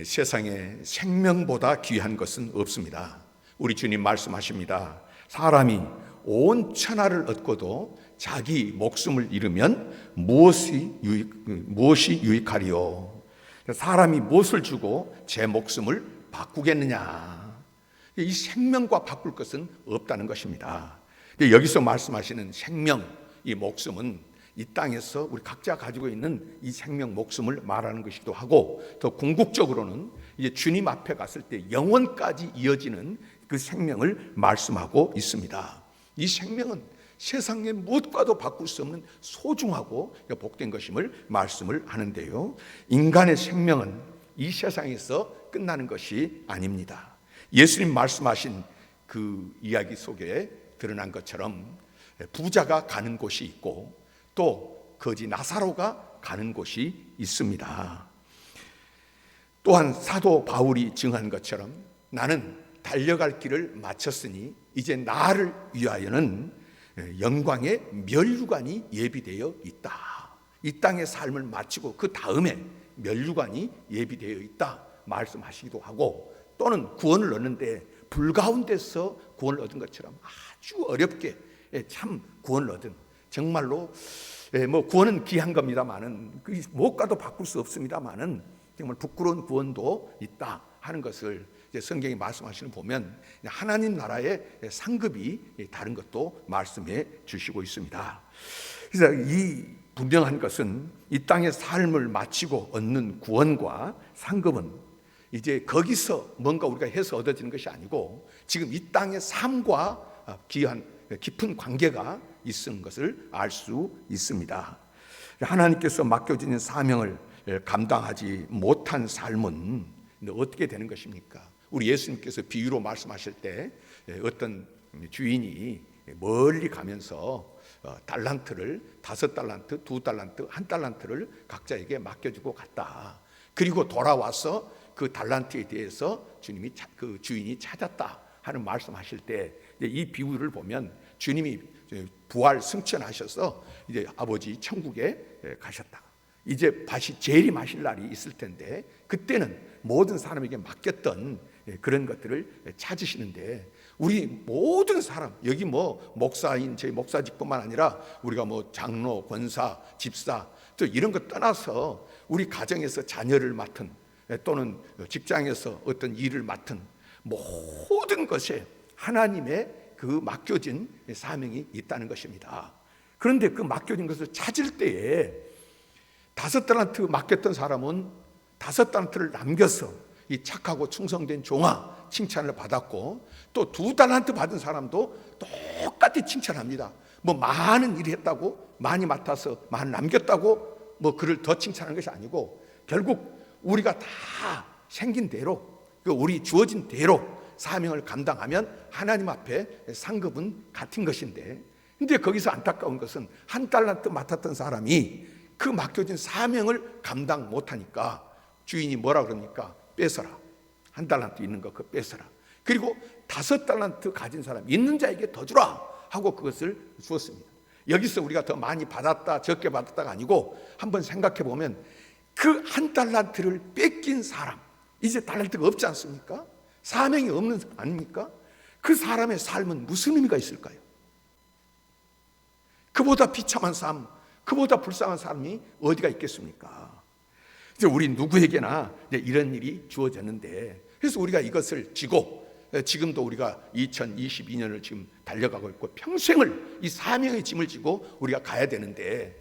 세상에 생명보다 귀한 것은 없습니다. 우리 주님 말씀하십니다. 사람이 온 천하를 얻고도 자기 목숨을 잃으면 무엇이 유익하리요? 사람이 무엇을 주고 제 목숨을 바꾸겠느냐? 이 생명과 바꿀 것은 없다는 것입니다. 여기서 말씀하시는 생명, 이 목숨은 이 땅에서 우리 각자 가지고 있는 이 생명 목숨을 말하는 것이기도 하고, 더 궁극적으로는 이제 주님 앞에 갔을 때 영원까지 이어지는 그 생명을 말씀하고 있습니다. 이 생명은 세상의 무엇과도 바꿀 수 없는 소중하고 복된 것임을 말씀을 하는데요, 인간의 생명은 이 세상에서 끝나는 것이 아닙니다. 예수님 말씀하신 그 이야기 속에 드러난 것처럼 부자가 가는 곳이 있고 또 거지 나사로가 가는 곳이 있습니다. 또한 사도 바울이 증한 것처럼 나는 달려갈 길을 마쳤으니 이제 나를 위하여는 영광의 멸류관이 예비되어 있다. 이 땅의 삶을 마치고 그 다음에 멸류관이 예비되어 있다 말씀하시기도 하고, 또는 구원을 얻는데 불 가운데서 구원을 얻은 것처럼 아주 어렵게 참 구원을 얻은, 정말로 구원은 귀한 겁니다만은 무엇과도 바꿀 수 없습니다만은 정말 부끄러운 구원도 있다 하는 것을 성경이 말씀하시는 보면 하나님 나라의 상급이 다른 것도 말씀해 주시고 있습니다. 그래서 이 분명한 것은 이 땅의 삶을 마치고 얻는 구원과 상급은 이제 거기서 뭔가 우리가 해서 얻어지는 것이 아니고 지금 이 땅의 삶과 깊은 관계가 있는 것을 알 수 있습니다. 하나님께서 맡겨주는 사명을 감당하지 못한 삶은 어떻게 되는 것입니까? 우리 예수님께서 비유로 말씀하실 때 어떤 주인이 멀리 가면서 달란트를 5달란트, 2달란트, 1달란트를 각자에게 맡겨주고 갔다. 그리고 돌아와서 그 달란트에 대해서 그 주인이 찾았다 하는 말씀하실 때 이 비유를 보면 주님이 부활 승천하셔서 이제 아버지 천국에 가셨다. 이제 다시 재림하실 날이 있을 텐데 그때는 모든 사람에게 맡겼던 그런 것들을 찾으시는데, 우리 모든 사람, 여기 목사인 저희 목사직뿐만 아니라 우리가 장로, 권사, 집사 또 이런 것 떠나서 우리 가정에서 자녀를 맡은 또는 직장에서 어떤 일을 맡은 모든 것에 하나님의 그 맡겨진 사명이 있다는 것입니다. 그런데 그 맡겨진 것을 찾을 때에 5달란트 맡겼던 사람은 5달란트를 남겨서 이 착하고 충성된 종아 칭찬을 받았고, 또 2달란트 받은 사람도 똑같이 칭찬합니다. 많은 일을 했다고, 많이 맡아서 많이 남겼다고 그를 더 칭찬하는 것이 아니고, 결국 우리가 다 생긴 대로 우리 주어진 대로 사명을 감당하면 하나님 앞에 상급은 같은 것인데, 근데 거기서 안타까운 것은 1달란트 맡았던 사람이 그 맡겨진 사명을 감당 못하니까 주인이 뭐라 그럽니까? 뺏어라. 1달란트 있는 거 그거 뺏어라. 그리고 5달란트 가진 사람, 있는 자에게 더 주라 하고 그것을 주었습니다. 여기서 우리가 더 많이 받았다 적게 받았다가 아니고 한번 생각해 보면 그 1달란트를 뺏긴 사람, 이제 달란트가 없지 않습니까? 사명이 없는 사람 아닙니까? 그 사람의 삶은 무슨 의미가 있을까요? 그보다 비참한 삶, 그보다 불쌍한 삶이 어디가 있겠습니까? 이제 우리 누구에게나 이런 일이 주어졌는데, 그래서 우리가 이것을 지고 지금도 우리가 2022년을 지금 달려가고 있고 평생을 이 사명의 짐을 지고 우리가 가야 되는데,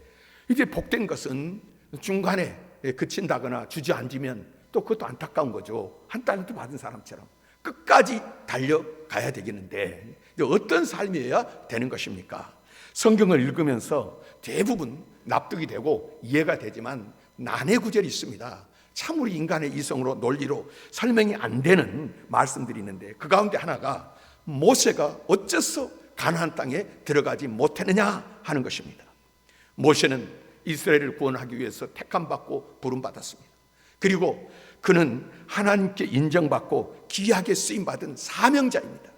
이제 복된 것은 중간에 그친다거나 주저앉으면 또 그것도 안타까운 거죠. 1달란트 받은 사람처럼 끝까지 달려가야 되겠는데 어떤 삶이어야 되는 것입니까? 성경을 읽으면서 대부분 납득이 되고 이해가 되지만 난해 구절이 있습니다. 참 우리 인간의 이성으로 논리로 설명이 안 되는 말씀들이 있는데, 그 가운데 하나가 모세가 어째서 가나안 땅에 들어가지 못했느냐 하는 것입니다. 모세는 이스라엘을 구원하기 위해서 택함받고 부름받았습니다. 그리고 그는 하나님께 인정받고 귀하게 쓰임받은 사명자입니다.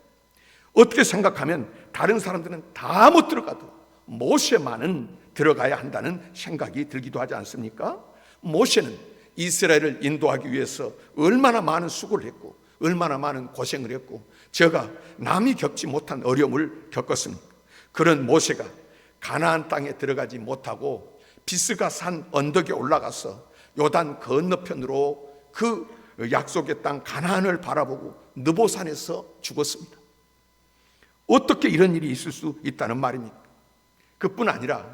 어떻게 생각하면 다른 사람들은 다 못 들어가도 모세만은 들어가야 한다는 생각이 들기도 하지 않습니까? 모세는 이스라엘을 인도하기 위해서 얼마나 많은 수고를 했고 얼마나 많은 고생을 했고 제가 남이 겪지 못한 어려움을 겪었습니까? 그런 모세가 가나안 땅에 들어가지 못하고 비스가 산 언덕에 올라가서 요단 건너편으로 그 약속의 땅 가나안을 바라보고 느보산에서 죽었습니다. 어떻게 이런 일이 있을 수 있다는 말입니까? 그뿐 아니라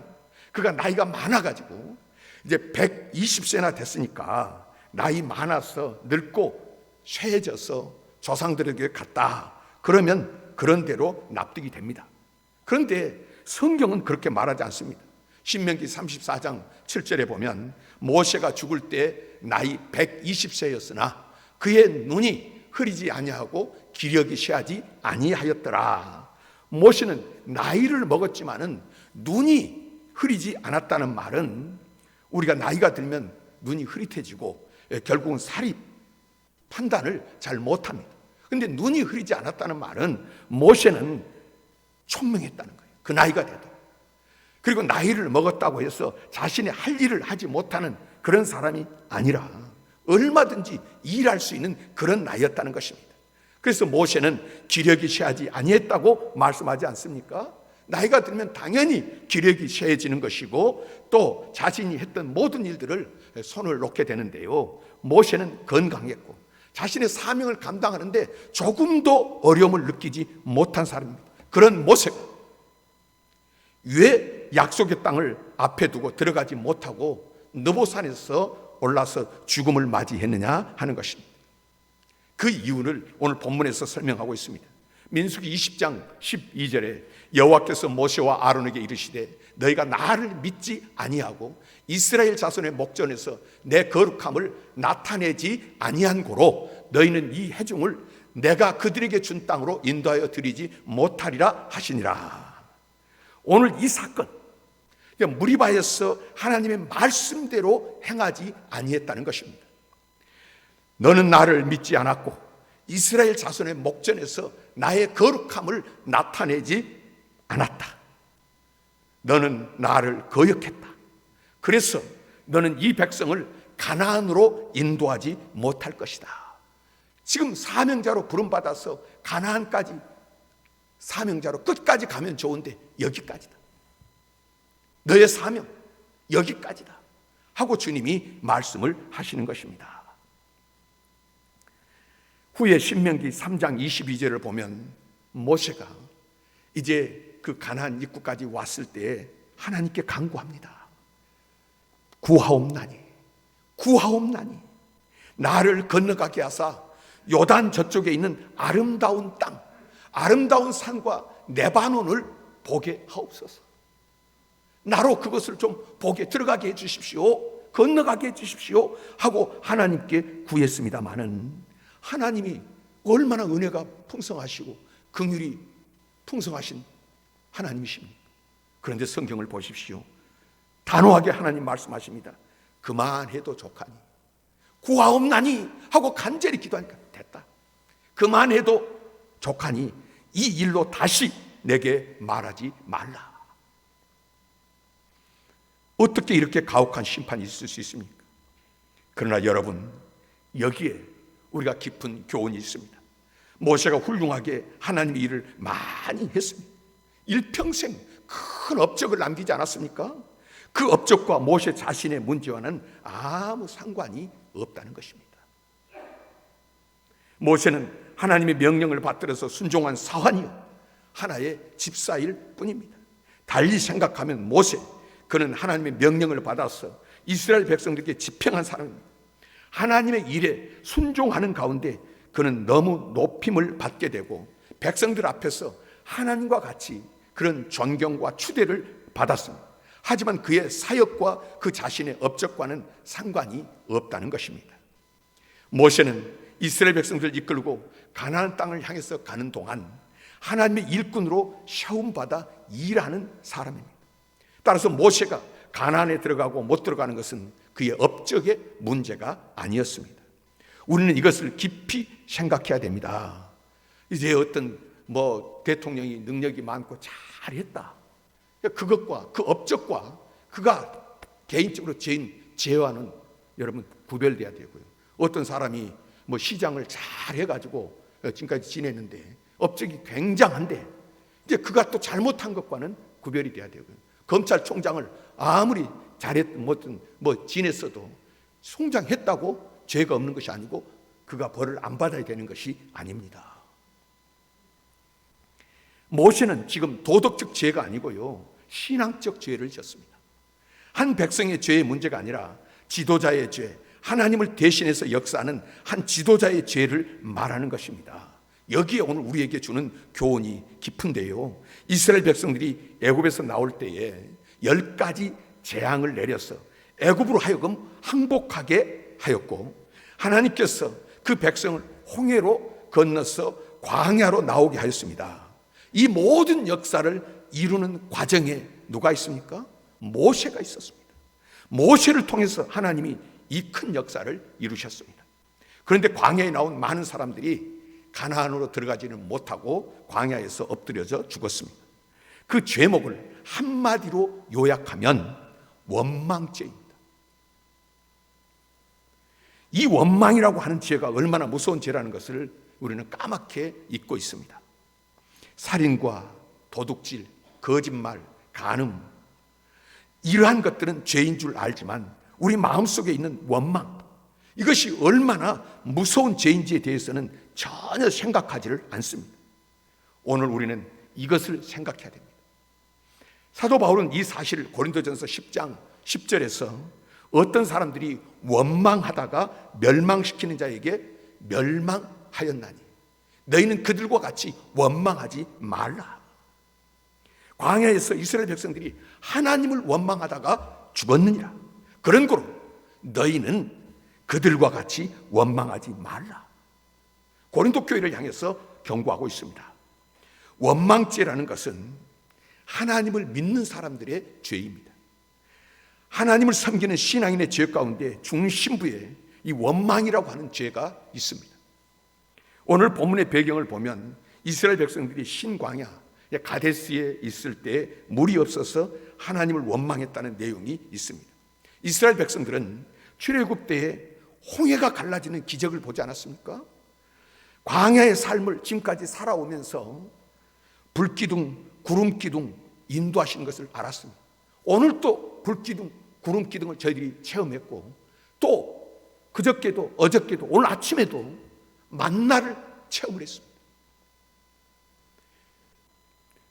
그가 나이가 많아가지고 이제 120세나 됐으니까 나이 많아서 늙고 쇠해져서 조상들에게 갔다. 그러면 그런 대로 납득이 됩니다. 그런데 성경은 그렇게 말하지 않습니다. 신명기 34장 7절에 보면 모세가 죽을 때 나이 120세였으나 그의 눈이 흐리지 아니하고 기력이 쇠하지 아니하였더라. 모세는 나이를 먹었지만은 눈이 흐리지 않았다는 말은 우리가 나이가 들면 눈이 흐릿해지고 결국은 사리 판단을 잘 못합니다. 그런데 눈이 흐리지 않았다는 말은 모세는 총명했다는 거예요. 그 나이가 돼도. 그리고 나이를 먹었다고 해서 자신이 할 일을 하지 못하는 그런 사람이 아니라 얼마든지 일할 수 있는 그런 나이였다는 것입니다. 그래서 모세는 기력이 쇠하지 아니했다고 말씀하지 않습니까? 나이가 들면 당연히 기력이 쇠해지는 것이고 또 자신이 했던 모든 일들을 손을 놓게 되는데요. 모세는 건강했고 자신의 사명을 감당하는데 조금도 어려움을 느끼지 못한 사람입니다. 그런 모세가 왜 약속의 땅을 앞에 두고 들어가지 못하고 느보산에서 올라서 죽음을 맞이했느냐 하는 것입니다. 그 이유를 오늘 본문에서 설명하고 있습니다. 민수기 20장 12절에 여호와께서 모세와 아론에게 이르시되 너희가 나를 믿지 아니하고 이스라엘 자손의 목전에서 내 거룩함을 나타내지 아니한 고로 너희는 이 회중을 내가 그들에게 준 땅으로 인도하여 드리지 못하리라 하시니라. 오늘 이 사건, 무리바에서 하나님의 말씀대로 행하지 아니했다는 것입니다. 너는 나를 믿지 않았고 이스라엘 자손의 목전에서 나의 거룩함을 나타내지 않았다. 너는 나를 거역했다. 그래서 너는 이 백성을 가나안으로 인도하지 못할 것이다. 지금 사명자로 부름받아서 가나안까지 사명자로 끝까지 가면 좋은데 여기까지다. 너의 사명 여기까지다 하고 주님이 말씀을 하시는 것입니다. 후에 신명기 3장 22절을 보면 모세가 이제 그 가나안 입구까지 왔을 때 하나님께 간구합니다. 구하옵나니 구하옵나니 나를 건너가게 하사 요단 저쪽에 있는 아름다운 땅, 아름다운 산과 레바논을 보게 하옵소서. 나로 그것을 좀 보게 들어가게 해주십시오. 건너가게 해주십시오 하고 하나님께 구했습니다마는 하나님이 얼마나 은혜가 풍성하시고 긍휼이 풍성하신 하나님이십니까? 그런데 성경을 보십시오. 단호하게 하나님 말씀하십니다. 그만해도 족하니 구하옵나니 하고 간절히 기도하니까 됐다. 그만해도 족하니 이 일로 다시 내게 말하지 말라. 어떻게 이렇게 가혹한 심판이 있을 수 있습니까? 그러나 여러분, 여기에 우리가 깊은 교훈이 있습니다. 모세가 훌륭하게 하나님의 일을 많이 했습니다. 일평생 큰 업적을 남기지 않았습니까? 그 업적과 모세 자신의 문제와는 아무 상관이 없다는 것입니다. 모세는 하나님의 명령을 받들어서 순종한 사환이요 하나의 집사일 뿐입니다. 달리 생각하면 모세, 그는 하나님의 명령을 받아서 이스라엘 백성들에게 집행한 사람입니다. 하나님의 일에 순종하는 가운데 그는 너무 높임을 받게 되고 백성들 앞에서 하나님과 같이 그런 존경과 추대를 받았습니다. 하지만 그의 사역과 그 자신의 업적과는 상관이 없다는 것입니다. 모세는 이스라엘 백성들을 이끌고 가나안 땅을 향해서 가는 동안 하나님의 일꾼으로 시험받아 일하는 사람입니다. 따라서 모세가 가나안에 들어가고 못 들어가는 것은 그의 업적의 문제가 아니었습니다. 우리는 이것을 깊이 생각해야 됩니다. 이제 어떤 대통령이 능력이 많고 잘했다. 그것과 그 업적과 그가 개인적으로 지은 죄와는 여러분 구별돼야 되고요. 어떤 사람이 뭐 시장을 잘 해가지고 지금까지 지냈는데 업적이 굉장한데 이제 그가 또 잘못한 것과는 구별이 돼야 되고요. 검찰총장을 아무리 잘했든 뭐 지냈어도 송장했다고 죄가 없는 것이 아니고 그가 벌을 안 받아야 되는 것이 아닙니다. 모세는 지금 도덕적 죄가 아니고요, 신앙적 죄를 졌습니다. 한 백성의 죄의 문제가 아니라 지도자의 죄, 하나님을 대신해서 역사하는 한 지도자의 죄를 말하는 것입니다. 여기에 오늘 우리에게 주는 교훈이 깊은데요, 이스라엘 백성들이 애굽에서 나올 때에 10가지 재앙을 내려서 애굽으로 하여금 항복하게 하였고, 하나님께서 그 백성을 홍해로 건너서 광야로 나오게 하였습니다. 이 모든 역사를 이루는 과정에 누가 있습니까? 모세가 있었습니다. 모세를 통해서 하나님이 이 큰 역사를 이루셨습니다. 그런데 광야에 나온 많은 사람들이 가나안으로 들어가지는 못하고 광야에서 엎드려져 죽었습니다. 그 죄목을 한마디로 요약하면 원망죄입니다. 이 원망이라고 하는 죄가 얼마나 무서운 죄라는 것을 우리는 까맣게 잊고 있습니다. 살인과 도둑질, 거짓말, 간음, 이러한 것들은 죄인 줄 알지만 우리 마음속에 있는 원망, 이것이 얼마나 무서운 죄인지에 대해서는 전혀 생각하지를 않습니다. 오늘 우리는 이것을 생각해야 됩니다. 사도 바울은 이 사실을 고린도전서 10장 10절에서 어떤 사람들이 원망하다가 멸망시키는 자에게 멸망하였나니 너희는 그들과 같이 원망하지 말라. 광야에서 이스라엘 백성들이 하나님을 원망하다가 죽었느니라. 그런 거로 너희는 그들과 같이 원망하지 말라. 고린도 교회를 향해서 경고하고 있습니다. 원망죄라는 것은 하나님을 믿는 사람들의 죄입니다. 하나님을 섬기는 신앙인의 죄 가운데 중심부에 이 원망이라고 하는 죄가 있습니다. 오늘 본문의 배경을 보면 이스라엘 백성들이 신광야 가데스에 있을 때 물이 없어서 하나님을 원망했다는 내용이 있습니다. 이스라엘 백성들은 출애굽 때에 홍해가 갈라지는 기적을 보지 않았습니까? 광야의 삶을 지금까지 살아오면서 불기둥, 구름기둥 인도하시는 것을 알았습니다. 오늘 또 불기둥, 구름기둥을 저희들이 체험했고, 또 그저께도 어저께도 오늘 아침에도 만나를 체험을 했습니다.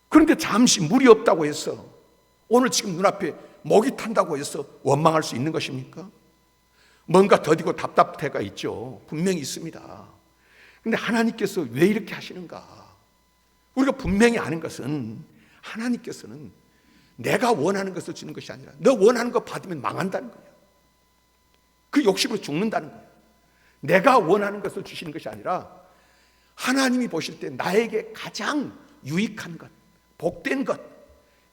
그런데 잠시 물이 없다고 해서 오늘 지금 눈앞에 목이 탄다고 해서 원망할 수 있는 것입니까? 뭔가 더디고 답답해가 있죠. 분명히 있습니다. 그런데 하나님께서 왜 이렇게 하시는가? 우리가 분명히 아는 것은 하나님께서는 내가 원하는 것을 주는 것이 아니라 너 원하는 거 받으면 망한다는 거예요. 그 욕심으로 죽는다는 거예요. 내가 원하는 것을 주시는 것이 아니라 하나님이 보실 때 나에게 가장 유익한 것, 복된 것,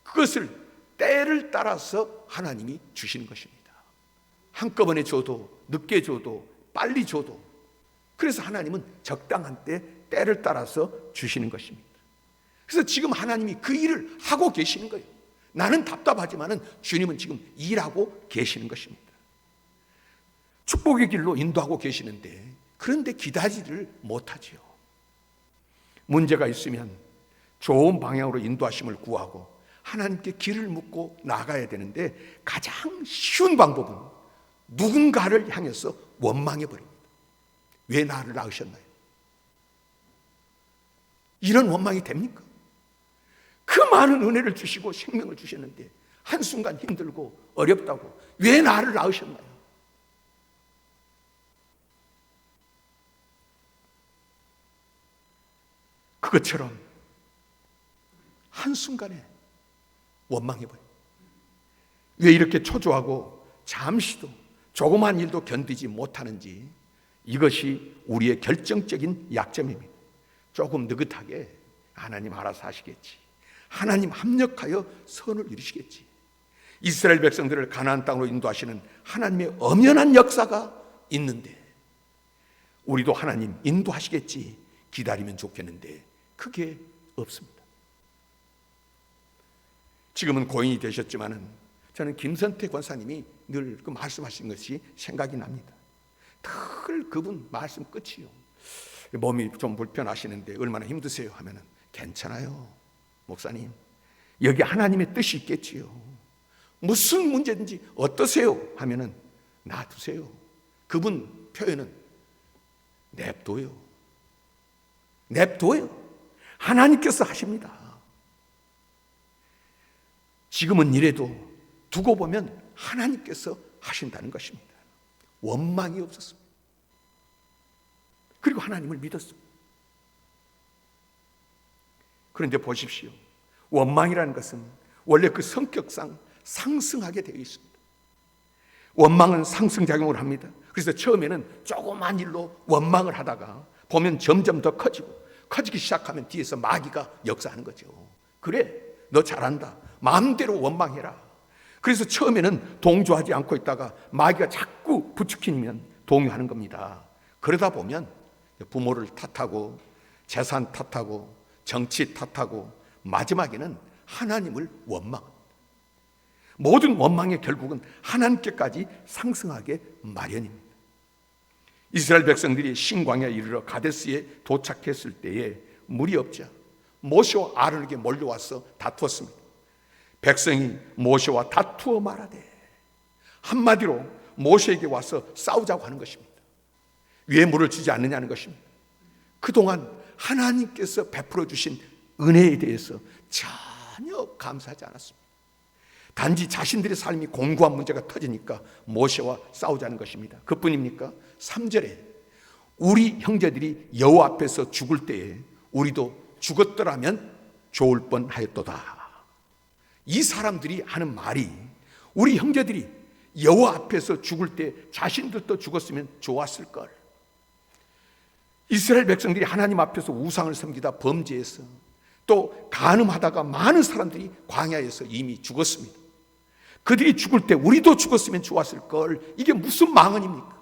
그것을 때를 따라서 하나님이 주시는 것입니다. 한꺼번에 줘도 늦게 줘도 빨리 줘도, 그래서 하나님은 적당한 때 때를 따라서 주시는 것입니다. 그래서 지금 하나님이 그 일을 하고 계시는 거예요. 나는 답답하지만은 주님은 지금 일하고 계시는 것입니다. 축복의 길로 인도하고 계시는데, 그런데 기다리지를 못하지요. 문제가 있으면 좋은 방향으로 인도하심을 구하고 하나님께 길을 묻고 나가야 되는데, 가장 쉬운 방법은 누군가를 향해서 원망해버립니다. 왜 나를 낳으셨나요? 이런 원망이 됩니까? 그 많은 은혜를 주시고 생명을 주셨는데 한순간 힘들고 어렵다고 왜 나를 낳으셨나요? 그것처럼 한순간에 원망해버려요. 왜 이렇게 초조하고 잠시도 조그만 일도 견디지 못하는지, 이것이 우리의 결정적인 약점입니다. 조금 느긋하게 하나님 알아서 하시겠지, 하나님 합력하여 선을 이루시겠지. 이스라엘 백성들을 가나안 땅으로 인도하시는 하나님의 엄연한 역사가 있는데 우리도 하나님 인도하시겠지 기다리면 좋겠는데 그게 없습니다. 지금은 고인이 되셨지만은 저는 김선태 권사님이 늘 그 말씀하신 것이 생각이 납니다. 늘 그분 말씀 끝이요. 몸이 좀 불편하시는데 얼마나 힘드세요 하면은 괜찮아요 목사님, 여기 하나님의 뜻이 있겠지요. 무슨 문제든지 어떠세요 하면은 놔두세요. 그분 표현은 냅둬요. 하나님께서 하십니다. 지금은 이래도 두고 보면 하나님께서 하신다는 것입니다. 원망이 없었습니다. 그리고 하나님을 믿었습니다. 그런데 보십시오. 원망이라는 것은 원래 그 성격상 상승하게 되어 있습니다. 원망은 상승작용을 합니다. 그래서 처음에는 조그만 일로 원망을 하다가 보면 점점 더 커지기 시작하면 뒤에서 마귀가 역사하는 거죠. 그래, 너 잘한다. 마음대로 원망해라. 그래서 처음에는 동조하지 않고 있다가 마귀가 자꾸 부추기면 동요하는 겁니다. 그러다 보면 부모를 탓하고 재산 탓하고 정치 탓하고 마지막에는 하나님을 원망합니다. 모든 원망의 결국은 하나님께까지 상승하게 마련입니다. 이스라엘 백성들이 신광야에 이르러 가데스에 도착했을 때에 물이 없자 모세와 아론에게 몰려와서 다투었습니다. 백성이 모세와 다투어 말하되, 한마디로 모세에게 와서 싸우자고 하는 것입니다. 왜 물을 주지 않느냐는 것입니다. 그동안 하나님께서 베풀어 주신 은혜에 대해서 전혀 감사하지 않았습니다. 단지 자신들의 삶이 공고한 문제가 터지니까 모세와 싸우자는 것입니다. 그뿐입니까? 3절에 우리 형제들이 여호와 앞에서 죽을 때에 우리도 죽었더라면 좋을 뻔하였도다. 이 사람들이 하는 말이, 우리 형제들이 여호와 앞에서 죽을 때 자신들도 죽었으면 좋았을 걸. 이스라엘 백성들이 하나님 앞에서 우상을 섬기다 범죄해서 또 간음하다가 많은 사람들이 광야에서 이미 죽었습니다. 그들이 죽을 때 우리도 죽었으면 좋았을 걸. 이게 무슨 망언입니까?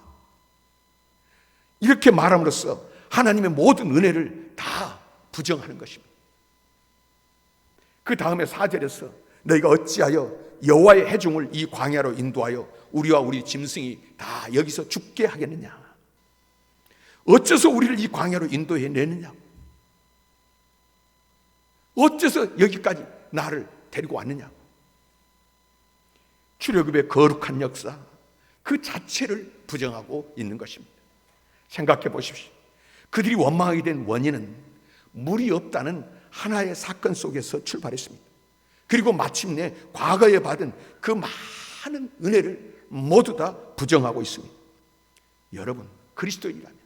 이렇게 말함으로써 하나님의 모든 은혜를 다 부정하는 것입니다. 그 다음에 4절에서 너희가 어찌하여 여호와의 회중을 이 광야로 인도하여 우리와 우리 짐승이 다 여기서 죽게 하겠느냐? 어째서 우리를 이 광야로 인도해 내느냐? 어째서 여기까지 나를 데리고 왔느냐? 출애굽의 거룩한 역사 그 자체를 부정하고 있는 것입니다. 생각해 보십시오. 그들이 원망하게 된 원인은 물이 없다는 하나의 사건 속에서 출발했습니다. 그리고 마침내 과거에 받은 그 많은 은혜를 모두 다 부정하고 있습니다. 여러분, 그리스도인이라면,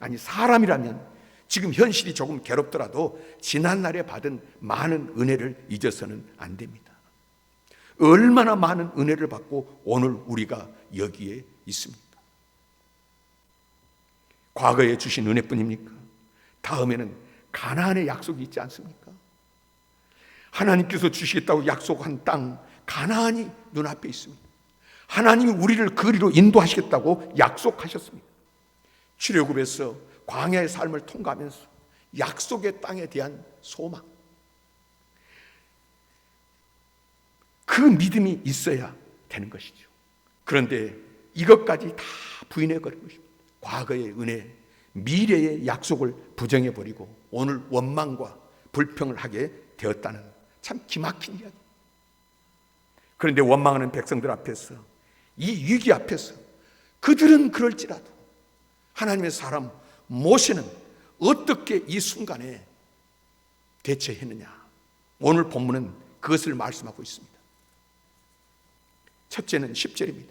아니 사람이라면 지금 현실이 조금 괴롭더라도 지난날에 받은 많은 은혜를 잊어서는 안 됩니다. 얼마나 많은 은혜를 받고 오늘 우리가 여기에 있습니까? 과거에 주신 은혜뿐입니까? 다음에는 가나안의 약속이 있지 않습니까? 하나님께서 주시겠다고 약속한 땅 가나안이 눈앞에 있습니다. 하나님이 우리를 그리로 인도하시겠다고 약속하셨습니다. 출애굽에서 광야의 삶을 통과하면서 약속의 땅에 대한 소망, 그 믿음이 있어야 되는 것이죠. 그런데 이것까지 다 부인해버린 것입니다. 과거의 은혜, 미래의 약속을 부정해버리고 오늘 원망과 불평을 하게 되었다는 참 기막힌 이야기. 그런데 원망하는 백성들 앞에서, 이 위기 앞에서 그들은 그럴지라도 하나님의 사람 모세는 어떻게 이 순간에 대처했느냐? 오늘 본문은 그것을 말씀하고 있습니다. 첫째는 10절입니다.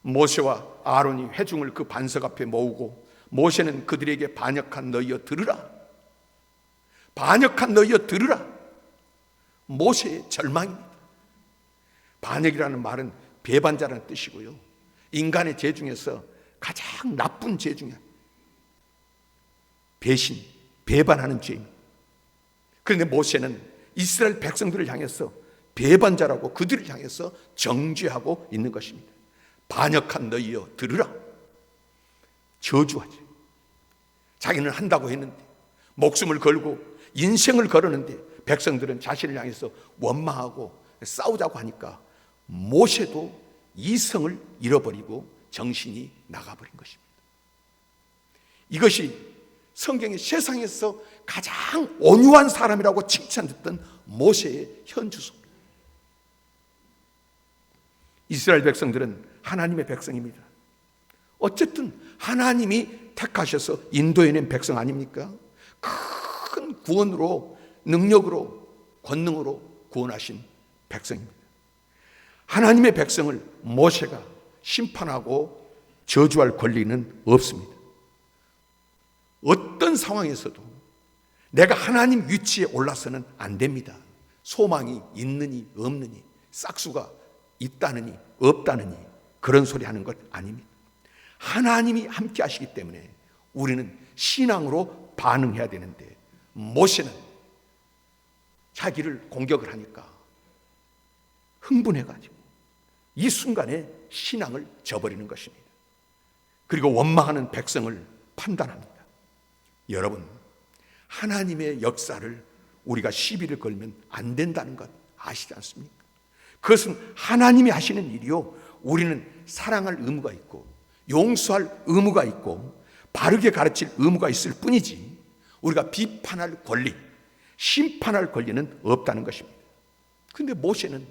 모세와 아론이 회중을 그 반석 앞에 모으고 모세는 그들에게 반역한 너희여 들으라. 반역한 너희여 들으라. 모세의 절망입니다. 반역이라는 말은 배반자라는 뜻이고요, 인간의 죄 중에서 가장 나쁜 죄 중에 배신, 배반하는 죄입니다. 그런데 모세는 이스라엘 백성들을 향해서 배반자라고 그들을 향해서 정죄하고 있는 것입니다. 반역한 너희여 들으라. 저주하지. 자기는 한다고 했는데, 목숨을 걸고 인생을 걸었는데 백성들은 자신을 향해서 원망하고 싸우자고 하니까 모세도 이성을 잃어버리고 정신이 나가버린 것입니다. 이것이 성경의 세상에서 가장 온유한 사람이라고 칭찬했던 모세의 현주소입니다. 이스라엘 백성들은 하나님의 백성입니다. 어쨌든 하나님이 택하셔서 인도해낸 백성 아닙니까? 큰 구원으로, 능력으로, 권능으로 구원하신 백성입니다. 하나님의 백성을 모세가 심판하고 저주할 권리는 없습니다. 어떤 상황에서도 내가 하나님 위치에 올라서는 안 됩니다. 소망이 있느니 없느니, 싹수가 있다느니 없다느니 그런 소리 하는 것 아닙니다. 하나님이 함께 하시기 때문에 우리는 신앙으로 반응해야 되는데, 모세는 자기를 공격을 하니까 흥분해가지고 이 순간에 신앙을 저버리는 것입니다. 그리고 원망하는 백성을 판단합니다. 여러분, 하나님의 역사를 우리가 시비를 걸면 안 된다는 것 아시지 않습니까? 그것은 하나님이 하시는 일이요, 우리는 사랑할 의무가 있고 용서할 의무가 있고 바르게 가르칠 의무가 있을 뿐이지 우리가 비판할 권리, 심판할 권리는 없다는 것입니다. 그런데 모세는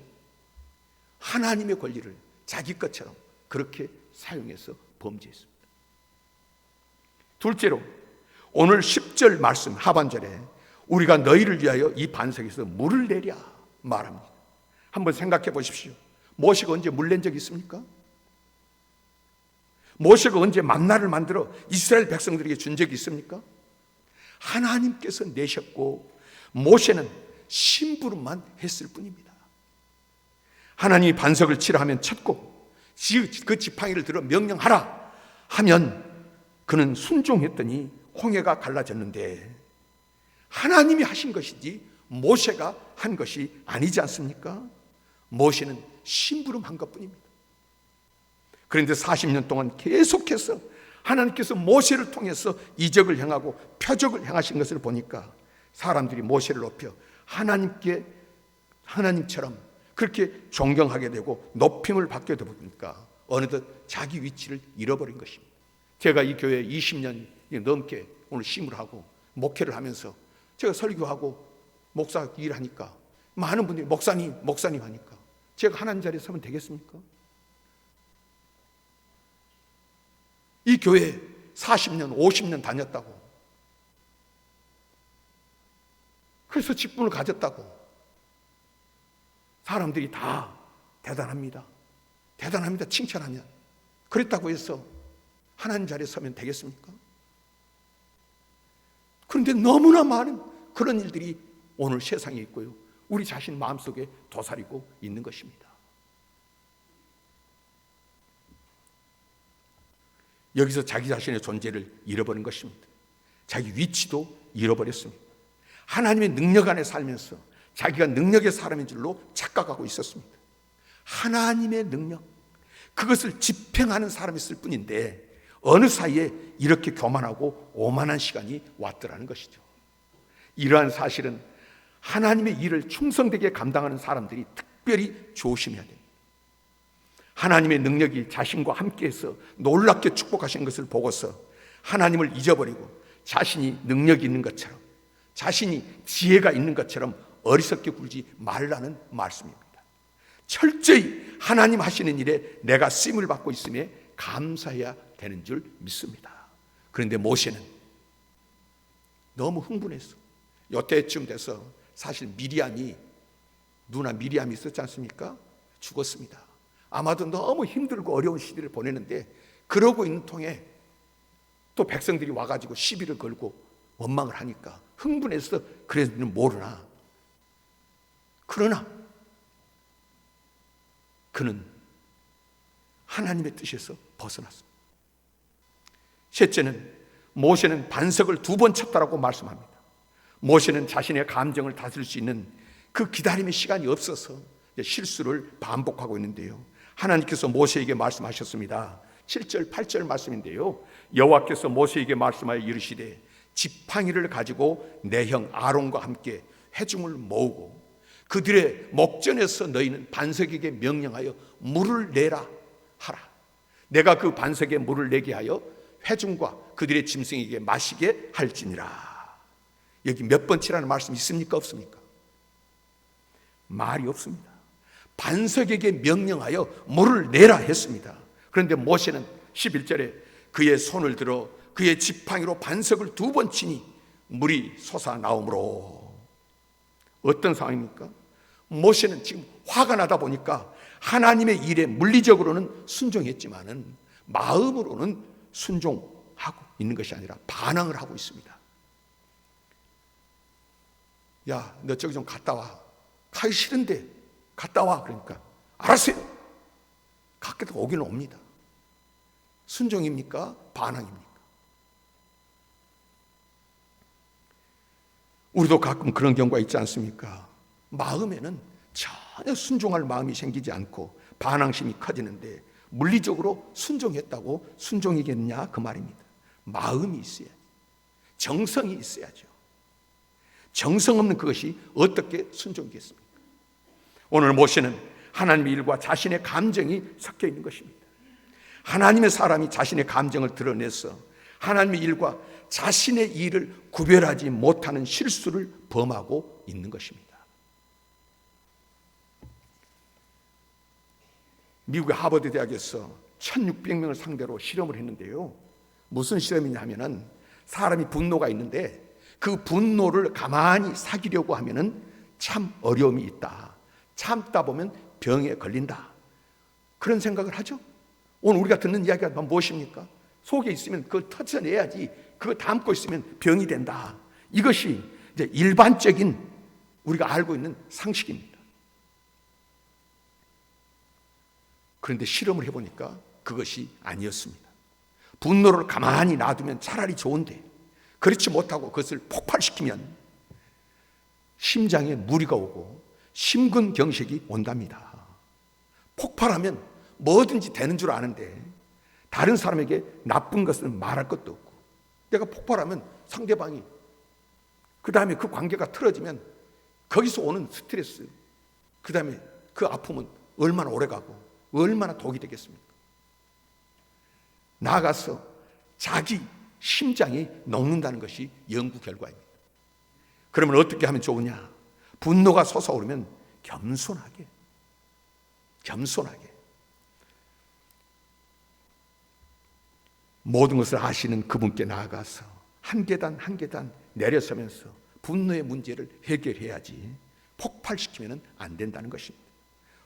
하나님의 권리를 자기 것처럼 그렇게 사용해서 범죄했습니다. 둘째로, 오늘 10절 말씀 하반절에 우리가 너희를 위하여 이 반석에서 물을 내랴 말합니다. 한번 생각해 보십시오. 모세가 언제 물 낸 적이 있습니까? 모세가 언제 만나를 만들어 이스라엘 백성들에게 준 적이 있습니까? 하나님께서 내셨고 모세는 심부름만 했을 뿐입니다. 하나님이 반석을 치라 하면 쳤고 그 지팡이를 들어 명령하라 하면 그는 순종했더니 홍해가 갈라졌는데, 하나님이 하신 것이지 모세가 한 것이 아니지 않습니까? 모세는 심부름한 것뿐입니다. 그런데 40년 동안 계속해서 하나님께서 모세를 통해서 이적을 행하고 표적을 행하신 것을 보니까 사람들이 모세를 높여 하나님처럼 그렇게 존경하게 되고 높임을 받게 되다 보니까 어느덧 자기 위치를 잃어버린 것입니다. 제가 이 교회에 20년 넘게 오늘 심을 하고 목회를 하면서 제가 설교하고 목사 일하니까 많은 분들이 목사님 하니까 제가 하나님 자리에 서면 되겠습니까? 이 교회에 40년, 50년 다녔다고, 그래서 직분을 가졌다고 사람들이 다 대단합니다 칭찬하면, 그랬다고 해서 하나님 자리에 서면 되겠습니까? 그런데 너무나 많은 그런 일들이 오늘 세상에 있고요, 우리 자신 마음속에 도사리고 있는 것입니다. 여기서 자기 자신의 존재를 잃어버린 것입니다. 자기 위치도 잃어버렸습니다. 하나님의 능력 안에 살면서 자기가 능력의 사람인 줄로 착각하고 있었습니다. 하나님의 능력, 그것을 집행하는 사람이 있을 뿐인데 어느 사이에 이렇게 교만하고 오만한 시간이 왔더라는 것이죠. 이러한 사실은 하나님의 일을 충성되게 감당하는 사람들이 특별히 조심해야 됩니다. 하나님의 능력이 자신과 함께해서 놀랍게 축복하신 것을 보고서 하나님을 잊어버리고 자신이 능력이 있는 것처럼, 자신이 지혜가 있는 것처럼 어리석게 굴지 말라는 말씀입니다. 철저히 하나님 하시는 일에 내가 쓰임을 받고 있음에 감사해야 되는 줄 믿습니다. 그런데 모세는 너무 흥분했어. 요때쯤 돼서 사실 누나 미리암이 있었지 않습니까? 죽었습니다. 아마도 너무 힘들고 어려운 시대를 보내는데 그러고 있는 통에 또 백성들이 와가지고 시비를 걸고 원망을 하니까 흥분해서 그래서는 모르나, 그러나 그는 하나님의 뜻에서 벗어났습니다. 셋째는, 모세는 반석을 2번 쳤다라고 말씀합니다. 모세는 자신의 감정을 다스릴 수 있는 그 기다림의 시간이 없어서 실수를 반복하고 있는데요, 하나님께서 모세에게 말씀하셨습니다. 7절 8절 말씀인데요, 여호와께서 모세에게 말씀하여 이르시되 지팡이를 가지고 내 형 아론과 함께 회중을 모으고 그들의 목전에서 너희는 반석에게 명령하여 물을 내라 하라. 내가 그 반석에 물을 내게 하여 회중과 그들의 짐승에게 마시게 할지니라. 여기 몇 번치라는 말씀 있습니까? 없습니까? 말이 없습니다. 반석에게 명령하여 물을 내라 했습니다. 그런데 모세는 11절에 그의 손을 들어 그의 지팡이로 반석을 2번 치니 물이 솟아나오므로. 어떤 상황입니까? 모세는 지금 화가 나다 보니까 하나님의 일에 물리적으로는 순종했지만은 마음으로는 순종하고 있는 것이 아니라 반항을 하고 있습니다. 야, 너 저기 좀 갔다 와. 가기 싫은데 갔다 와. 그러니까 알았어요. 갔다 오기는 옵니다. 순종입니까? 반항입니까? 우리도 가끔 그런 경우가 있지 않습니까? 마음에는 전혀 순종할 마음이 생기지 않고 반항심이 커지는데 물리적으로 순종했다고 순종이겠냐 그 말입니다. 마음이 있어야지. 정성이 있어야죠. 정성 없는 그것이 어떻게 순종이겠습니까? 오늘 모세는 하나님의 일과 자신의 감정이 섞여 있는 것입니다. 하나님의 사람이 자신의 감정을 드러내서 하나님의 일과 자신의 일을 구별하지 못하는 실수를 범하고 있는 것입니다. 미국의 하버드 대학에서 1600명을 상대로 실험을 했는데요. 무슨 실험이냐 하면은 사람이 분노가 있는데 그 분노를 가만히 사귀려고 하면은 참 어려움이 있다. 참다 보면 병에 걸린다. 그런 생각을 하죠. 오늘 우리가 듣는 이야기가 무엇입니까? 속에 있으면 그걸 터쳐내야지. 그거 담고 있으면 병이 된다. 이것이 이제 일반적인 우리가 알고 있는 상식입니다. 그런데 실험을 해보니까 그것이 아니었습니다. 분노를 가만히 놔두면 차라리 좋은데 그렇지 못하고 그것을 폭발시키면 심장에 무리가 오고 심근경색이 온답니다. 폭발하면 뭐든지 되는 줄 아는데 다른 사람에게 나쁜 것은 말할 것도 없고 내가 폭발하면 상대방이 그 다음에 그 관계가 틀어지면 거기서 오는 스트레스 그 다음에 그 아픔은 얼마나 오래가고 얼마나 독이 되겠습니까? 나아가서 자기 심장이 녹는다는 것이 연구 결과입니다. 그러면 어떻게 하면 좋으냐? 분노가 솟아오르면 겸손하게 모든 것을 아시는 그분께 나아가서 한 계단 한 계단 내려서면서 분노의 문제를 해결해야지 폭발시키면 안 된다는 것입니다.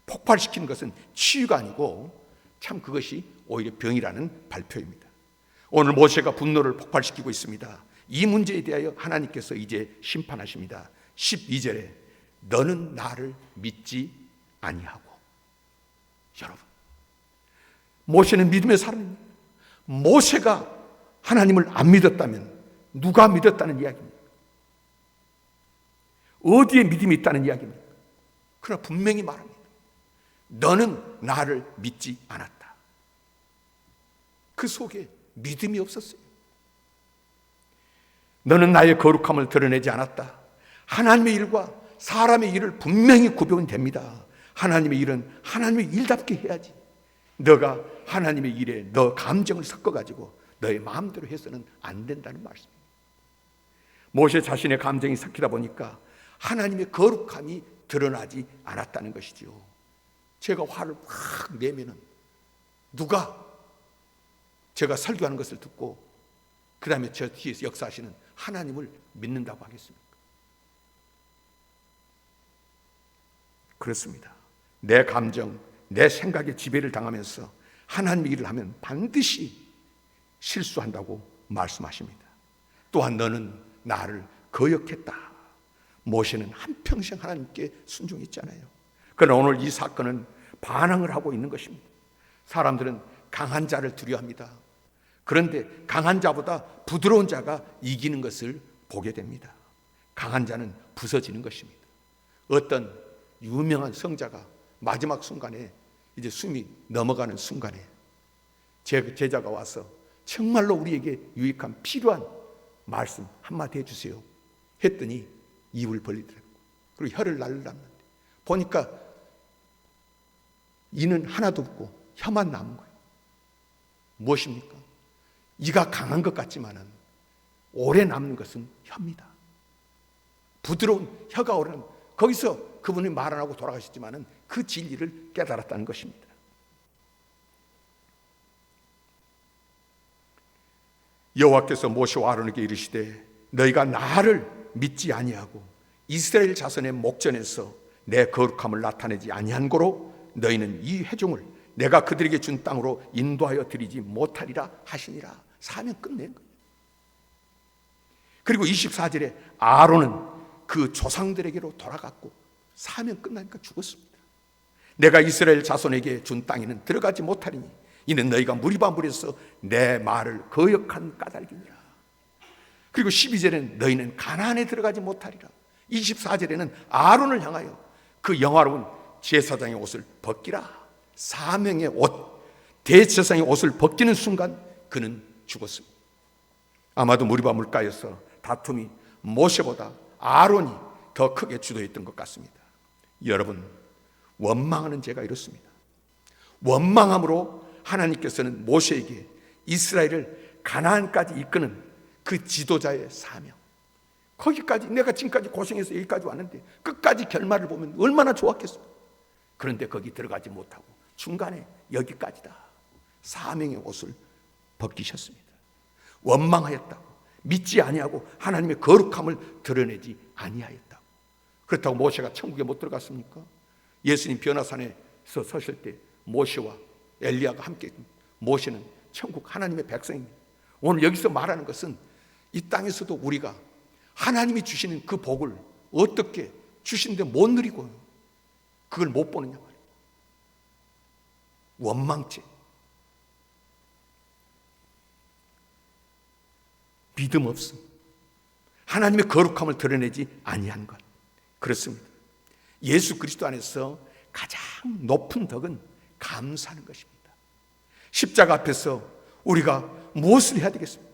폭발시키는 것은 치유가 아니고 참 그것이 오히려 병이라는 발표입니다. 오늘 모세가 분노를 폭발시키고 있습니다. 이 문제에 대하여 하나님께서 이제 심판하십니다. 12절에 너는 나를 믿지 아니하고. 여러분, 모세는 믿음의 사람입니다. 모세가 하나님을 안 믿었다면 누가 믿었다는 이야기입니까? 어디에 믿음이 있다는 이야기입니까? 그러나 분명히 말합니다. 너는 나를 믿지 않았다. 그 속에 믿음이 없었어요. 너는 나의 거룩함을 드러내지 않았다. 하나님의 일과 사람의 일을 분명히 구별이 됩니다. 하나님의 일은 하나님의 일답게 해야지. 너가 하나님의 일에 너 감정을 섞어가지고 너의 마음대로 해서는 안 된다는 말씀입니다. 모세 자신의 감정이 섞이다 보니까 하나님의 거룩함이 드러나지 않았다는 것이죠. 제가 화를 확 내면은 누가 제가 설교하는 것을 듣고 그 다음에 저 뒤에서 역사하시는 하나님을 믿는다고 하겠습니까? 그렇습니다. 내 감정, 내 생각에 지배를 당하면서 하나님의 일을 하면 반드시 실수한다고 말씀하십니다. 또한 너는 나를 거역했다. 모세는 한평생 하나님께 순종했잖아요. 그러나 오늘 이 사건은 반항을 하고 있는 것입니다. 사람들은 강한 자를 두려워합니다. 그런데 강한 자보다 부드러운 자가 이기는 것을 보게 됩니다. 강한 자는 부서지는 것입니다. 어떤 유명한 성자가 마지막 순간에 이제 숨이 넘어가는 순간에 제 제자가 와서 정말로 우리에게 유익한 필요한 말씀 한마디 해주세요 했더니 입을 벌리더라고요. 그리고 혀를 날르랍니다. 보니까 이는 하나도 없고 혀만 남은 거예요. 무엇입니까? 이가 강한 것 같지만은 오래 남는 것은 혀입니다. 부드러운 혀가 오르는, 거기서 그분이 말 안 하고 돌아가셨지만은 그 진리를 깨달았다는 것입니다. 여호와께서 모세와 아론에게 이르시되 너희가 나를 믿지 아니하고 이스라엘 자손의 목전에서 내 거룩함을 나타내지 아니한 고로 너희는 이 회중을 내가 그들에게 준 땅으로 인도하여 드리지 못하리라 하시니라. 사명 끝낸 거예요. 그리고 24절에 아론은 그 조상들에게로 돌아갔고 사명 끝나니까 죽었습니다. 내가 이스라엘 자손에게 준 땅에는 들어가지 못하리니 이는 너희가 무리반물에서 내 말을 거역한 까닭이니라. 그리고 12절에는 너희는 가나안에 들어가지 못하리라. 24절에는 아론을 향하여 그 영화로운 제사장의 옷을 벗기라. 사명의 옷, 대제사장의 옷을 벗기는 순간 그는 죽었습니다. 아마도 무리반물가에서 다툼이 모세보다 아론이 더 크게 주도했던 것 같습니다. 여러분, 원망하는 죄가 이렇습니다. 원망함으로 하나님께서는 모세에게 이스라엘을 가나안까지 이끄는 그 지도자의 사명, 거기까지 내가 지금까지 고생해서 여기까지 왔는데 끝까지 결말을 보면 얼마나 좋았겠습니까? 그런데 거기 들어가지 못하고 중간에 여기까지다. 사명의 옷을 벗기셨습니다. 원망하였다고, 믿지 아니하고 하나님의 거룩함을 드러내지 아니하였다고. 그렇다고 모세가 천국에 못 들어갔습니까? 예수님 변화산에서 서실 때 모세와 엘리야가 함께, 모세는 천국 하나님의 백성입니다. 오늘 여기서 말하는 것은 이 땅에서도 우리가 하나님이 주시는 그 복을 어떻게 주시는데 못 누리고 그걸 못 보느냐 말이에요. 원망죄, 믿음 없음, 하나님의 거룩함을 드러내지 아니한 것, 그렇습니다. 예수 그리스도 안에서 가장 높은 덕은 감사하는 것입니다. 십자가 앞에서 우리가 무엇을 해야 되겠습니까?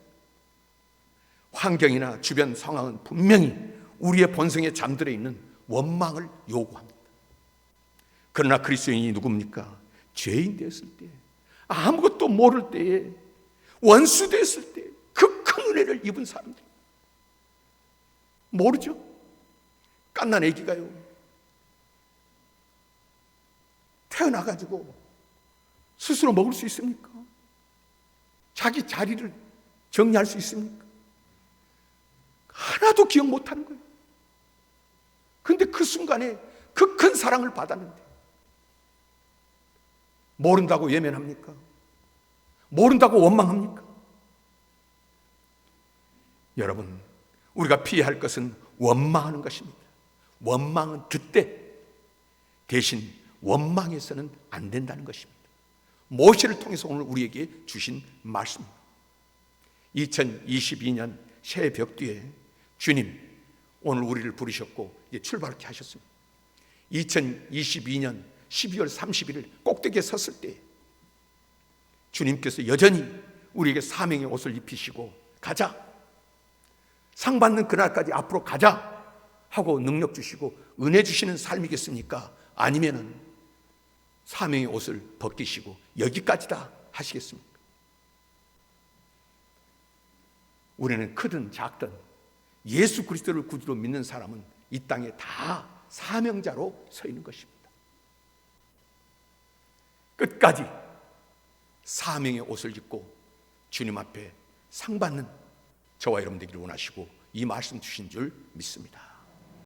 환경이나 주변 상황은 분명히 우리의 본성에 잠들어 있는 원망을 요구합니다. 그러나 그리스도인이 누굽니까? 죄인 되었을 때, 아무것도 모를 때에, 원수 되었을 때 그 큰 은혜를 입은 사람들 모르죠? 갓난 애기가요, 태어나가지고 스스로 먹을 수 있습니까? 자기 자리를 정리할 수 있습니까? 하나도 기억 못하는 거예요. 그런데 그 순간에 그 큰 사랑을 받았는데 모른다고 외면합니까? 모른다고 원망합니까? 여러분, 우리가 피해야 할 것은 원망하는 것입니다. 원망은 득대, 대신 원망해서는 안 된다는 것입니다. 모세를 통해서 오늘 우리에게 주신 말씀입니다. 2022년 새해 벽 뒤에 주님 오늘 우리를 부르셨고 이제 출발케 하셨습니다. 2022년 12월 31일 꼭대기에 섰을 때 주님께서 여전히 우리에게 사명의 옷을 입히시고 가자, 상 받는 그날까지 앞으로 가자 하고 능력 주시고 은혜 주시는 삶이겠습니까? 아니면은 사명의 옷을 벗기시고 여기까지다 하시겠습니까? 우리는 크든 작든 예수 그리스도를 구주로 믿는 사람은 이 땅에 다 사명자로 서 있는 것입니다. 끝까지 사명의 옷을 입고 주님 앞에 상 받는 저와 여러분 되기를 원하시고 이 말씀 주신 줄 믿습니다.